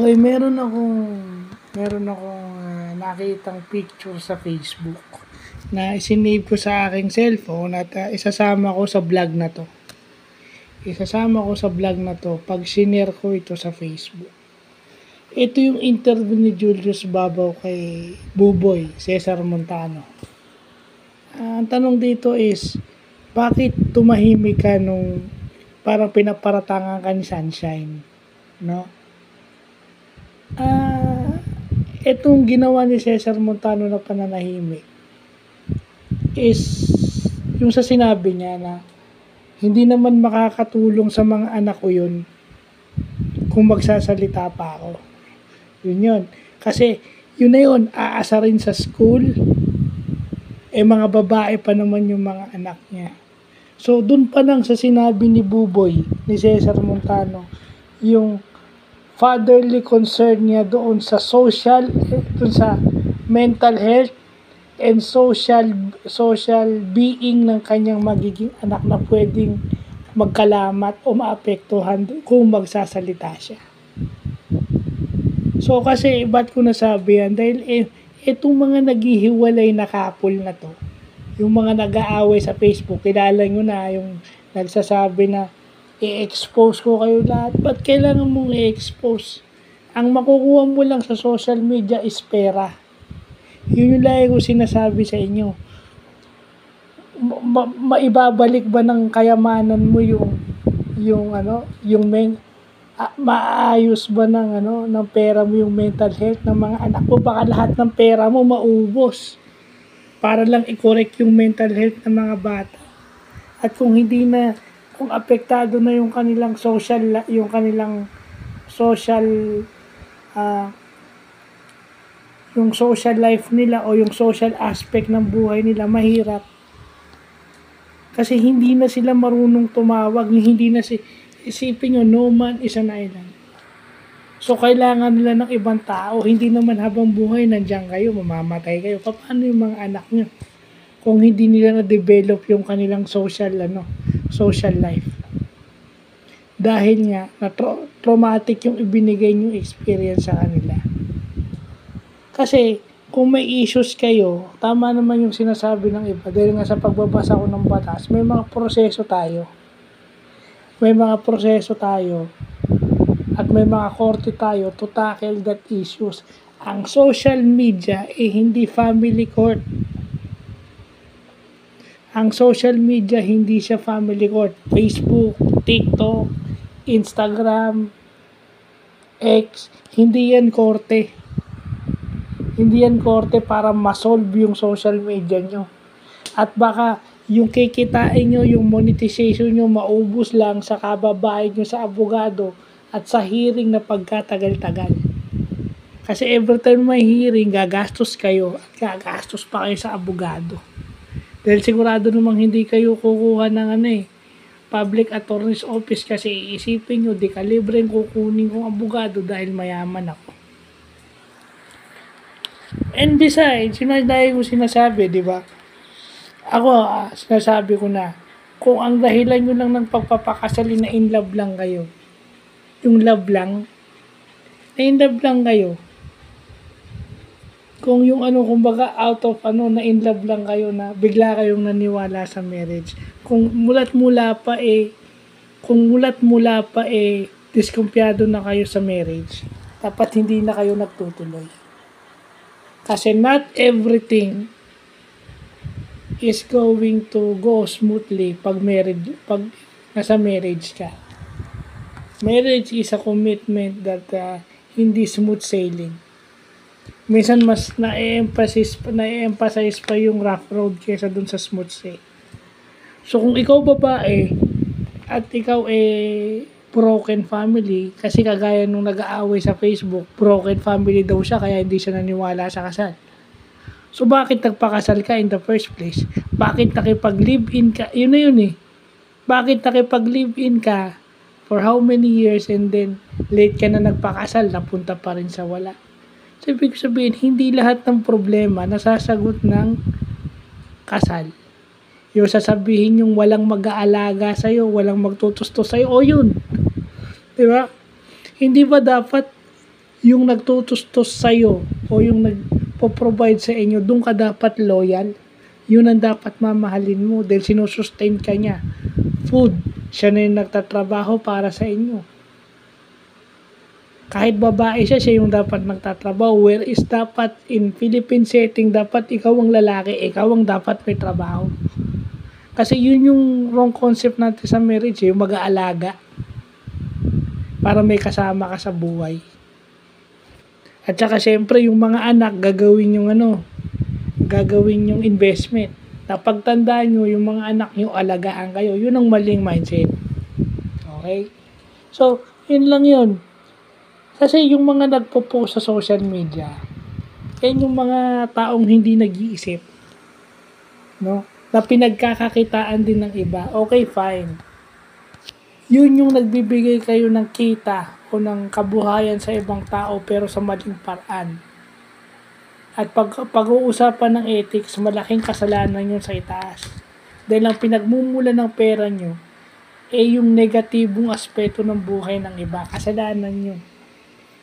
Okay, meron akong nakitang picture sa Facebook na isinave ko sa aking cellphone at isasama ko sa vlog na 'to. Isasama ko sa vlog na 'to 'pag shinare ko ito sa Facebook. Ito yung interview ni Julius Babaw kay Buboy, Cesar Montano. Ang tanong dito is, bakit tumahimik ka nung parang pinaparatangan ka ni Sunshine, 'no? Itong ginawa ni Cesar Montano na pananahimik is yung sa sinabi niya na hindi naman makakatulong sa mga anak ko yun kung magsasalita pa ako. Yun. Kasi yun na yun, aasa rin sa school, mga babae pa naman yung mga anak niya. So, dun pa lang sa sinabi ni Buboy, ni Cesar Montano, yung fatherly concern niya doon sa doon sa mental health and social being ng kanyang magiging anak na pwedeng magkalamat o maapektuhan kung magsasalita siya. So kasi ba't ko nasabi yan? Dahil itong mga naghihiwalay na couple na to, yung mga nag-aaway sa Facebook, kilala nyo na yung nagsasabi na i-expose ko kayo lahat. Ba't kailangan mong i-expose? Ang makukuha mo lang sa social media is pera. Yun yung lagi ko sinasabi sa inyo. Maibabalik ba ng kayamanan mo maayos ba ng pera mo yung mental health ng mga anak mo? Baka lahat ng pera mo maubos para lang i-correct yung mental health ng mga bata. At kung apektado na yung kanilang social yung social life nila o yung social aspect ng buhay nila, mahirap. Kasi hindi na sila marunong tumawag, isipin nyo, no man is an island. So, kailangan nila ng ibang tao. Hindi naman habang buhay, nandiyan kayo, mamamatay kayo. Paano yung mga anak nyo? Kung hindi nila na-develop yung kanilang social life. Dahil nga, traumatic yung ibinigay nyo experience sa kanila. Kasi, kung may issues kayo, tama naman yung sinasabi ng iba. Dahil nga sa pagbabasa ko ng batas, may mga proseso tayo. At may mga korte tayo to tackle that issues. Ang social media hindi family court. Ang social media hindi siya family court. Facebook, TikTok, Instagram, X, hindi yan korte. Hindi yan korte para ma-solve yung social media nyo. At baka yung kikitain nyo, yung monetization nyo, maubos lang sa kababayad nyo sa abogado at sa hearing na pagkatagal-tagal. Kasi every time may hearing, gagastos kayo at gagastos pa kayo sa abogado. Dahil sigurado namang hindi kayo kukuha ng public attorney's office kasi iisipin nyo, di kalibreng kukunin kong abogado dahil mayaman ako. And besides, dahil ko sinasabi, di ba? Ako, sinasabi ko na, kung ang dahilan nyo lang ng pagpapakasali na in love lang kayo, yung love lang, na in love lang kayo, kung yung kumbaga out of na in love lang kayo na bigla kayong naniwala sa marriage, kung mulat mula pa diskumpiyado na kayo sa marriage, dapat hindi na kayo nagtutuloy. Kasi not everything is going to go smoothly pag nasa marriage ka. Marriage is a commitment that hindi smooth sailing. Minsan mas na-emphasize pa yung rough road kaysa dun sa smooth sailing. So kung ikaw babae at ikaw broken family, kasi kagaya nung nag-aaway sa Facebook, broken family daw siya kaya hindi siya naniwala sa kasal. So bakit nagpakasal ka in the first place? Bakit nakipag-live-in ka? Yun na yun Bakit nakipag-live-in ka for how many years and then late ka na nagpakasal, napunta pa rin sa wala? So ibig sabihin, hindi lahat ng problema nasasagot ng kasal. Yung sasabihin yung walang mag-aalaga sa'yo, walang magtutusto sa'yo, o yun. Diba? Hindi ba dapat yung nagtutustos sa'yo o yung nagpo-provide sa inyo, doon ka dapat loyal. Yun ang dapat mamahalin mo dahil sinusustain ka niya. Food, siya na yung nagtatrabaho para sa inyo. Kahit babae siya, siya yung dapat magtatrabaho. Whereas dapat in Philippine setting, dapat ikaw ang lalaki, ikaw ang dapat may trabaho. Kasi yun yung wrong concept natin sa marriage, yung mag-aalaga para may kasama ka sa buhay. At saka syempre yung mga anak gagawin yung investment. Napagtandaan nyo yung mga anak nyo, alagaan kayo. Yun ang maling mindset. Okay? So, yun lang yun. Kasi yung mga nagpo-post sa social media, yan yung mga taong hindi nag-iisip. No? Na pinagkakakitaan din ng iba. Okay, fine. Yun yung nagbibigay kayo ng kita o ng kabuhayan sa ibang tao pero sa maling paraan. At pag-uusapan ng ethics, malaking kasalanan yun sa itaas. Dahil ang pinagmumula ng pera nyo, yung negatibong aspeto ng buhay ng iba. Kasalanan yun.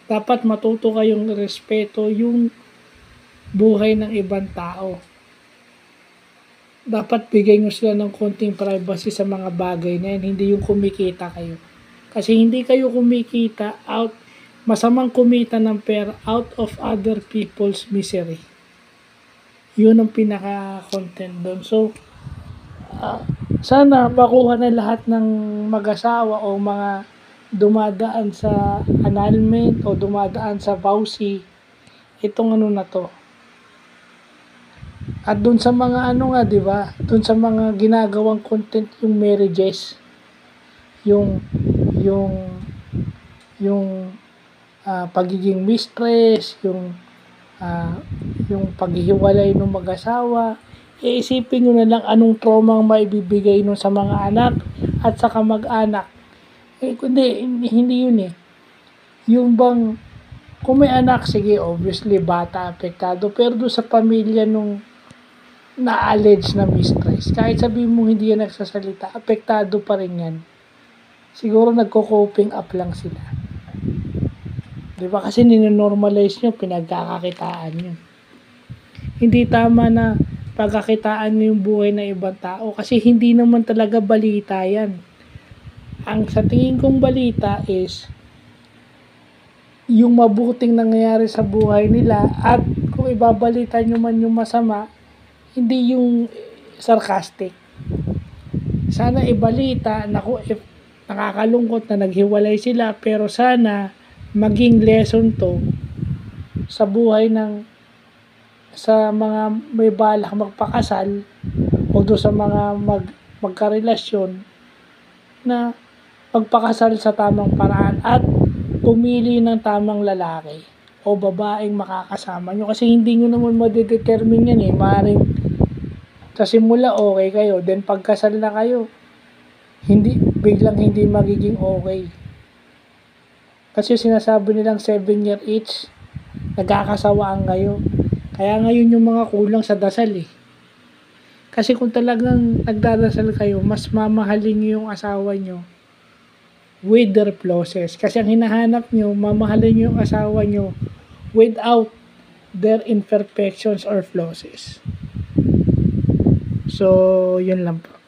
Dapat matuto kayong respeto yung buhay ng ibang tao. Dapat bigay nyo sila ng konting privacy sa mga bagay na yan, hindi yung kumikita kayo. Kasi hindi kayo kumikita masamang kumita ng pera out of other people's misery. Yun ang pinaka-content doon. So, sana makuha na lahat ng mag-asawa o mga dumadaan sa annulment o dumadaan sa vowsy itong na to. At doon sa mga di ba? Doon sa mga ginagawang content yung marriages, yung pagiging mistress, yung paghihiwalay ng mag-asawa, isipin nyo na lang anong trauma ang maibibigay nun sa mga anak at sa kamag-anak. Hindi yun eh. Yung bang, kung may anak, sige, obviously, bata, apektado, pero doon sa pamilya nung na-allege na mistress, kahit sabihin mo hindi yan nagsasalita, apektado pa rin yan. Siguro nagko-coping up lang sila. Diba? Kasi ninonormalize nyo, pinagkakakitaan nyo. Hindi tama na pagkakitaan nyo yung buhay ng ibang tao kasi hindi naman talaga balita yan. Ang sa tingin kong balita is yung mabuting nangyayari sa buhay nila at kung ibabalita nyo man yung masama, hindi yung sarcastic. Sana ibalita na nakakalungkot na naghiwalay sila pero sana maging lesson to sa buhay sa mga may balak magpakasal o do sa mga magkarelasyon na magpakasal sa tamang paraan at pumili ng tamang lalaki o babaeng makakasama nyo kasi hindi nyo naman madedetermine yan eh. Maaaring sa simula okay kayo, then pagkasal na kayo biglang hindi magiging okay. Kasi sinasabi nilang 7 year each, nagkakasawaan kayo. Kaya ngayon yung mga kulang sa dasal eh. Kasi kung talagang nagdadasal kayo, mas mamahalin nyo yung asawa nyo with their flaws. Kasi ang hinahanap nyo, mamahalin nyo yung asawa nyo without their imperfections or flaws. So, yun lang po.